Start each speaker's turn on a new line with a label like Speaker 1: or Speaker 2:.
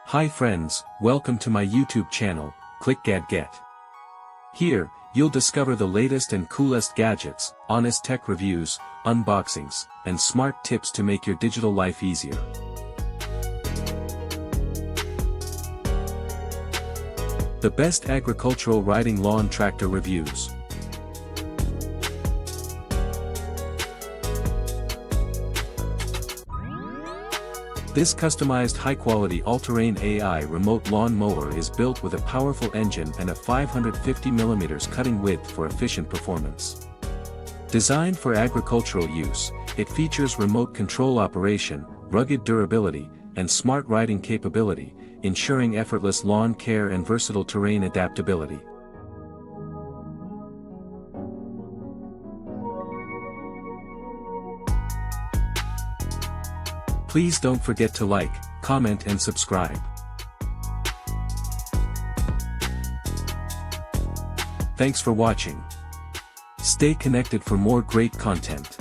Speaker 1: Hi friends, welcome to my YouTube channel, clickgatget. Here, you'll discover the latest and coolest gadgets, honest tech reviews, unboxings, and smart tips to make your digital life easier. The best agricultural riding lawn tractor reviews. This customized high-quality all-terrain AI remote lawn mower is built with a powerful engine and a 550mm cutting width for efficient performance. Designed for agricultural use, it features remote control operation, rugged durability, and smart riding capability, ensuring effortless lawn care and versatile terrain adaptability. Please don't forget to like, comment and subscribe. Thanks for watching. Stay connected for more great content.